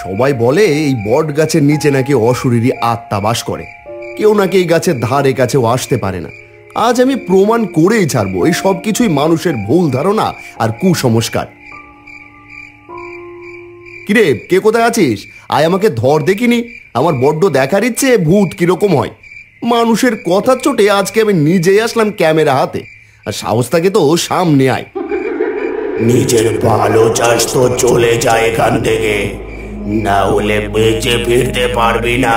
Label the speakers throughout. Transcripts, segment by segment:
Speaker 1: সবাই বলে এই বট গাছের নিচে নাকি অশরীরী আত্মা বাস করে। কেউ নাকি এই গাছের ধারে কাছেও আসতে পারে না। আজ আমি প্রমাণ করেই ছাড়বো এই সব কিছুই মানুষের ভুল ধারণা আর কুসংস্কার। কিরে, কে কোথায় আছিস? আয় আমাকে ধর দেখিনি। আমার বড্ড দেখার ইচ্ছে ভূত কিরকম হয়। মানুষের কথার চোটে আজকে আমি নিজেই আসলাম ক্যামেরা হাতে। আর সাহস থাকে তো সামনে আয়।
Speaker 2: নিজের ভালো চাস তো চলে যায় এখান থেকে, না হলে বেঁচে ফিরতে পারবি না।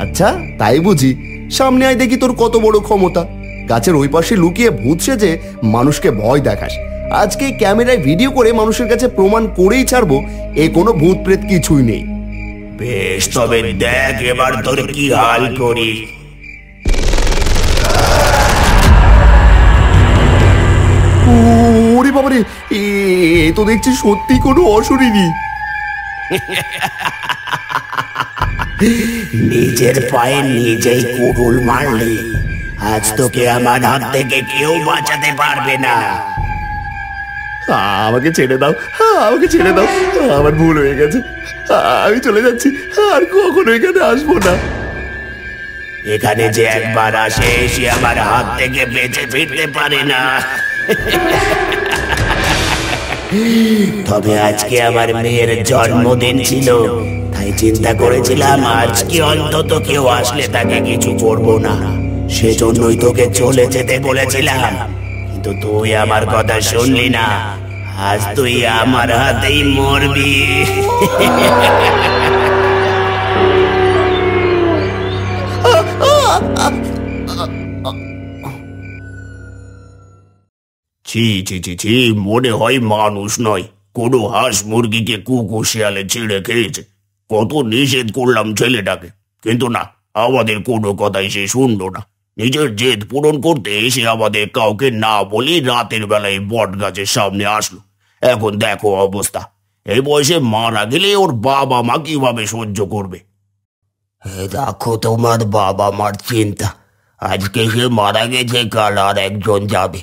Speaker 1: আচ্ছা তাই বুঝি? সামনে আয় দেখি তোর কত বড় ক্ষমতা। গাছের ওই পাশে লুকিয়ে ভূত সেজে মানুষকে ভয় দেখাস। আজকে ক্যামেরায় ভিডিও করে মানুষের কাছে প্রমাণ করেই ছাড়বো এ কোনো ভূত প্রেত কিছুই নেই।
Speaker 2: বেশ, তবে দেখ এবার তোর কি হাল করি।
Speaker 1: ওরে বাবারে, এ তো দেখছি সত্যি কোনো অশরীরী।
Speaker 2: নিজের পায়ে নিজেই কুড়ুল মারলি, আজ তোকে আমার হাত থেকে কেউ বাঁচাতে পারবে না।
Speaker 1: আমাকে ছেড়ে দাও, আমাকে ছেড়ে দাও। আমার ভুল হয়ে গেছে, আমি চলে যাচ্ছি, আর কখনো এখানে আসবো না।
Speaker 2: এখানে যে একবার আসে সে আমার হাত থেকে বেঁচে ফিরতে পারে না। তবে আজকে আমার মেয়ের জন্মদিন ছিল, তাই চিন্তা করেছিলাম আজকে অন্তত কেউ আসলে তাকে কিছু করবো না। সেজন্যই তোকে চলে যেতে বলেছিলাম, কিন্তু তুই আমার কথা শুনলি না। আজ তুই আমার হাতেই মরবি। ছি ছি ছি ছি, মনে হয় মানুষ নয়, কোনো হাঁস মুরগিকে কুকুর শিয়ালে ছিঁড়ে খেয়েছে। কত নিষেধ করলাম ছেলেটাকে, কিন্তু না, আমাদের কোনো কথাই সে শুনলো না। নিজের জেদ পূরণ করতে এসে আমাদের কাউকে না বলি রাতের বেলায় বট গাছের সামনে আসলো। এখন দেখো অবস্থা, এই বয়সে মারা গেলে ওর বাবা মা কিভাবে সহ্য করবে। দেখো তোমার বাবা মার চিন্তা, আজকে সে মারা গেছে, কাল আর একজন যাবে,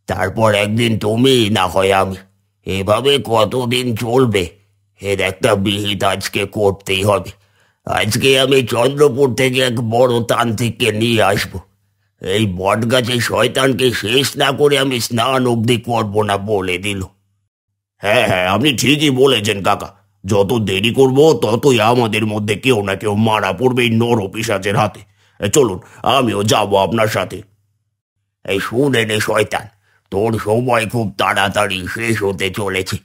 Speaker 2: তারপর একদিন তুমি, না হয় আমি। এভাবে কতদিন চলবে? এর একটা বিহিত আজকে করতেই হবে। আজকে আমি চন্দ্রপুর থেকে এক বড় তান্ত্রিককে নিয়ে আসব। এই বট গাছে শয়তানকে শেষ না করে আমি স্নান অবধি করবো না বলে দিল। হ্যাঁ হ্যাঁ, আপনি ঠিকই বলেছেন কাকা। যত দেরি করব ততই আমাদের মধ্যে কেউ না কেউ মারা পড়বে এই নরপিশাচের হাতে। চলুন, আমিও যাব আপনার সাথে। এই শুনে নে শয়তান, তোর সময় খুব তাড়াতাড়ি শেষ হতে চলেছে।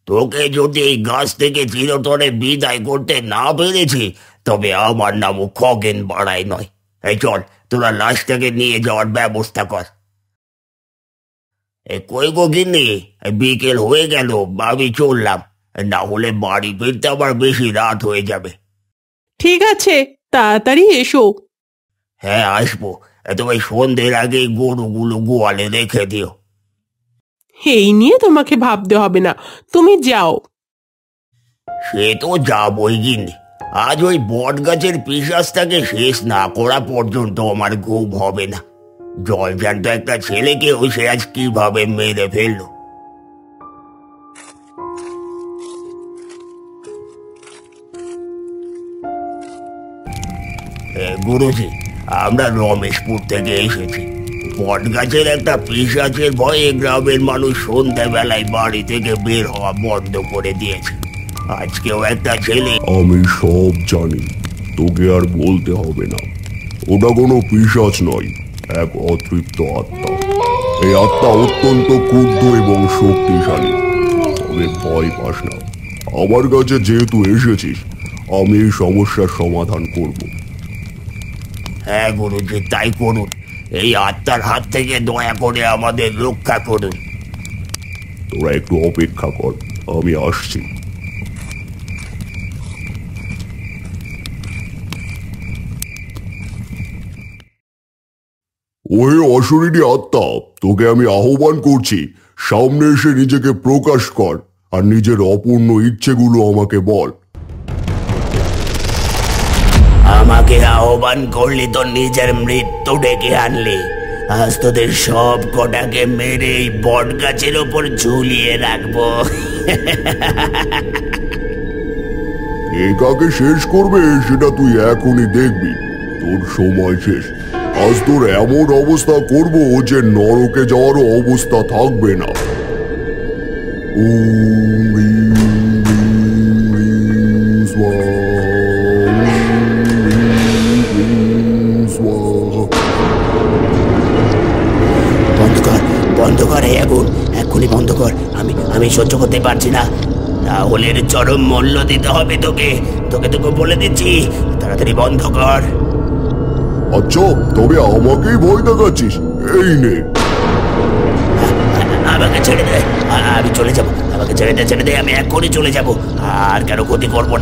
Speaker 2: তোকে যদি এই গাছ থেকে চিরতরে বিদায় করতে না পেরেছি, তবে আমার নামও খগেন বাড়াই নয়। এই চল, তোরা লাশটাকে নিয়ে যাওয়ার ব্যবস্থা কর। কই গো গিন্নি, বিকেল হয়ে গেল, আমি চললাম, না হলে বাড়ি ফিরতে আবার বেশি রাত হয়ে যাবে।
Speaker 3: ঠিক আছে, তাড়াতাড়ি এসো।
Speaker 2: হ্যাঁ আসবো, তবে সন্ধ্যের আগে গরুগুলো গোয়ালে রেখে দিও।
Speaker 3: এই নিয়ে তোমাকে ভাবতে হবে না, তুমি যাও।
Speaker 2: সে তো যাবই গিন্নি, আজ ওই বট গাছের পিশাচটাকে শেষ না করা পর্যন্ত আমার ঘুম হবে না। জলজান্ত একটা ছেলেকে সে আজ কিভাবে মেরে ফেললো। গুরুজি, আমরা রমেশপুর থেকে এসেছি। বট গাছের একটা পিশাচের ভয়ে গ্রামের মানুষ সন্ধ্যাবেলায় বাড়ি থেকে বের হওয়া বন্ধ করে দিয়েছে। আজকেও একটা ছেলে।
Speaker 4: আমি সব জানি, তোকে আর বলতে হবে না। ওটা কোনো পিশাচ নয়, এক অতৃপ্ত আত্মা। এই আত্মা অত্যন্ত ক্ষুদ্র এবং শক্তিশালী। তবে ভয় পাস না, আমার কাছে যেহেতু এসেছিস, আমি এই সমস্যার সমাধান করব।
Speaker 2: হ্যাঁ গুরুজি, তাই করুন। এই আত্মার হাত থেকে দয়া করে আমাদের রক্ষা করুন।
Speaker 4: তোরা একটু অপেক্ষা কর, আমি আসছি। ওই অশরীরী আত্মা, তোকে আমি আহ্বান করছি, সামনে এসে নিজেকে প্রকাশ কর আর নিজের অপূর্ণ ইচ্ছেগুলো আমাকে বল।
Speaker 2: আমাকে আহ্বান করলি তো নিজের মৃত্যু ডেকে আনলি। আজ তোদের সব কটাকে মেরে এই বট গাছের ওপর ঝুলিয়ে রাখবো।
Speaker 4: কাকে শেষ করবে সেটা তুই এখনই দেখবি। তোর সময় শেষ। আজ তোর এমন অবস্থা করব যে নরকে যাওয়ারও অবস্থা থাকবে না। ওম হ্রিং হ্রিং হ্রিং স্বাহা, ওম হ্রিং হ্রিং স্বাহা।
Speaker 2: বন্ধ কর এই আগুন, এক্ষুনি বন্ধ কর। আমি সহ্য করতে পারছি না, রাহুলের চরম মূল্য দিতে হবে তোকে। তোকে বলে দিচ্ছি, তাড়াতাড়ি বন্ধ কর।
Speaker 4: আচ্ছা, তবে আমাকেই ভয় দেখাচ্ছিস? এই নে।
Speaker 2: আমাকে ছেড়ে দে, আমি চলে যাব। আমাকে ছেড়ে দে, আমি এক্ষুনি চলে যাব। আর কারো ক্ষতি করবো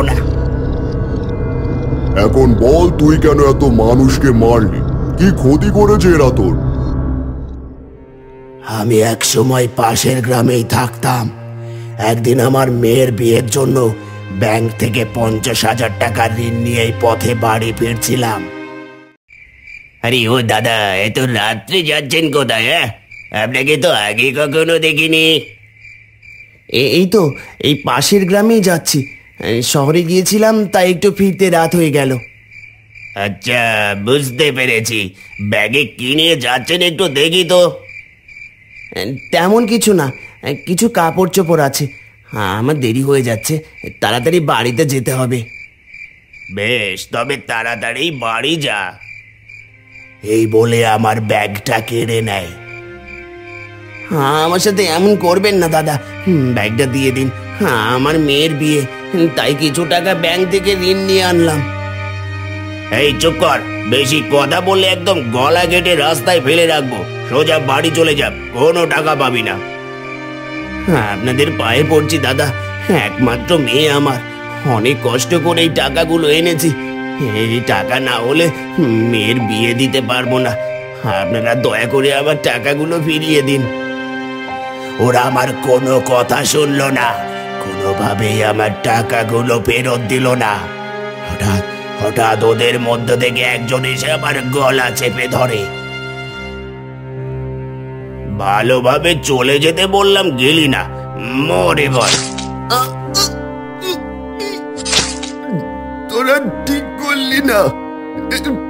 Speaker 2: না।
Speaker 4: এখন বল, তুই কেন এত মানুষকে মারলি? কি ক্ষতি করেছে এরা তোর?
Speaker 2: আমি এক সময় পাশের গ্রামেই থাকতাম। একদিন আমার মেয়ের বিয়ের জন্য ব্যাংক থেকে 50,000 টাকা ঋণ নিয়ে এই পথে বাড়ি ফিরছিলাম। আরে ও দাদা, এত রাত্রে যাচ্ছেন কোথায়? আপনাকে তো আগে কখনো দেখিনি।
Speaker 1: এই তো এই পাশের গ্রামেই যাচ্ছি। শহরে গিয়েছিলাম, তাই একটু ফিরতে রাত হয়ে গেল।
Speaker 2: আচ্ছা, বুঝতে পেরেছি। ব্যাগে কি নিয়ে যাচ্ছেন একটু দেখি তো।
Speaker 1: তেমন কিছু না, কিছু কাপড় চোপড় আছে। আমার দেরি হয়ে যাচ্ছে, তাড়াতাড়ি বাড়িতে যেতে হবে।
Speaker 2: বেশ, তবে তাড়াতাড়ি বাড়ি যা। এই বলে আমার ব্যাগটা কেড়ে নেয়।
Speaker 1: আমার সাথে এমন করবেন না দাদা, ব্যাগটা দিয়ে দিন। আমার মেয়ের বিয়ে, তাই কিছু টাকা ব্যাংক থেকে ঋণ নিয়ে আনলাম।
Speaker 2: এই চুপ কর, বেশি কথা বললে একদম গলা কেটে রাস্তায় ফেলে রাখবো। সোজা বাড়ি চলে যা, কোনো টাকা পাবি না।
Speaker 1: আপনাদের পায়ে পড়ছি দাদা, একমাত্র মেয়ে আমার। অনেক কষ্ট করে এই টাকাগুলো এনেছি। এই টাকা না হলে মেয়ের বিয়ে দিতে পারবো না। আপনারা দয়া করে আমার টাকাগুলো ফিরিয়ে দিন।
Speaker 2: ওরা আমার কোনো কথা শুনলো না, কোনোভাবেই আমার টাকাগুলো ফেরত দিল না। হঠাৎ ওদের মধ্য থেকে একজন এসে আমার গলা চেপে ধরে। ভালোভাবে চলে যেতে বললাম, গেলি না, মরে বল।
Speaker 1: তোরা ঠিক করলি না,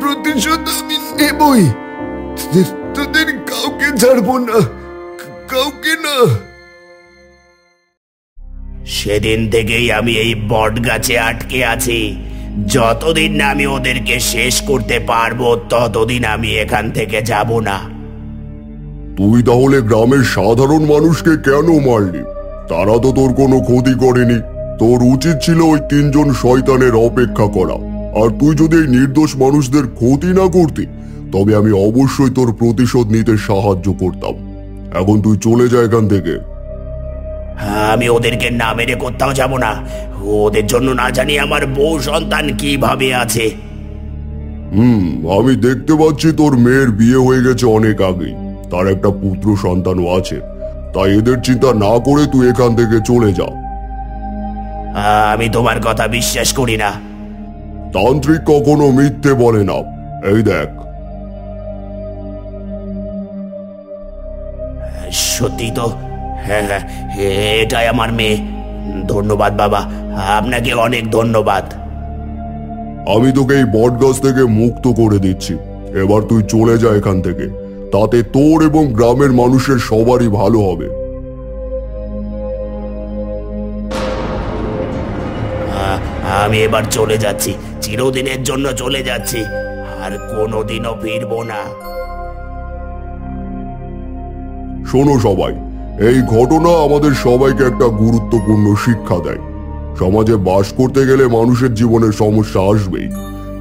Speaker 1: প্রতিশোধ আমি নেবই। তোদের কাউকে ছাড়বো না, কাউকে না।
Speaker 2: সেদিন থেকেই আমি এই বট গাছে আটকে আছি। যতদিন না আমি ওদেরকে শেষ করতে পারবো, ততদিন আমি এখান থেকে যাব না।
Speaker 4: তুই তাহলে গ্রামের সাধারণ মানুষকে কেন মারলি? তারা তো তোর কোনো ক্ষতি করেনি। তোর উচিত ছিল ওই 3 জন শয়তানের অপেক্ষা করা। আর তুই যদি এই নির্দোষ মানুষদের ক্ষতি না করতি, তবে আমি অবশ্যই তোর প্রতিশোধ নিতে সাহায্য করতাম। এখন তুই চলে যা এখান থেকে।
Speaker 2: আমি ওদেরকে না মেরে কোথাও যাব না। ওদের জন্য না জানি আমার বউ সন্তান কিভাবে আছে।
Speaker 4: আমি দেখতে পাচ্ছি তোর মেয়ের বিয়ে হয়ে গেছে অনেক আগেই। তার একটা পুত্র সন্তানও আছে। তাই এদের চিন্তা না করে তুই এখান থেকে চলে যা।
Speaker 2: আমি তোমার কথা বিশ্বাস করি না।
Speaker 4: তান্ত্রিক কখনো মিথ্যে বলে না। এই দেখ।
Speaker 2: সত্যি তো? হ্যাঁ, এটাই আমার মেয়ে। ধন্যবাদ বাবা, আপনাকে অনেক ধন্যবাদ।
Speaker 4: আমি তোকে এই বট গাছ থেকে মুক্ত করে দিচ্ছি। এবার তুই চলে যা এখান থেকে। তাতে তোর এবং গ্রামের মানুষের সবারই ভালো হবে।
Speaker 2: আমি এবার চলে যাচ্ছি, চিরদিনের জন্য চলে যাচ্ছি, আর কোনোদিনও ফিরবো না।
Speaker 4: শোনো সবাই, এই ঘটনা আমাদের সবাইকে একটা গুরুত্বপূর্ণ শিক্ষা দেয়। সমাজে বাস করতে গেলে মানুষের জীবনে সমস্যা আসবেই,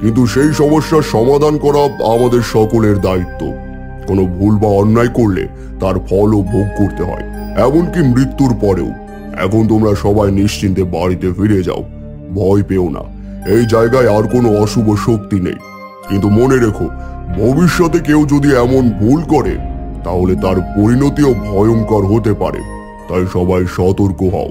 Speaker 4: কিন্তু সেই সমস্যার সমাধান করা আমাদের সকলের দায়িত্ব। কোনো ভুল বা অন্যায় করলে তার ফলও ভোগ করতে হয়, এমনকি মৃত্যুর পরেও। এখন তোমরা সবাই নিশ্চিন্তে বাড়িতে ফিরে যাও। ভয় পেও না, এই জায়গায় আর কোনো অশুভ শক্তি নেই। কিন্তু মনে রেখো, ভবিষ্যতে কেউ যদি এমন ভুল করে, তাহলে তার পরিণতিও ভয়ঙ্কর হতে পারে। তাই সবাই সতর্ক হও।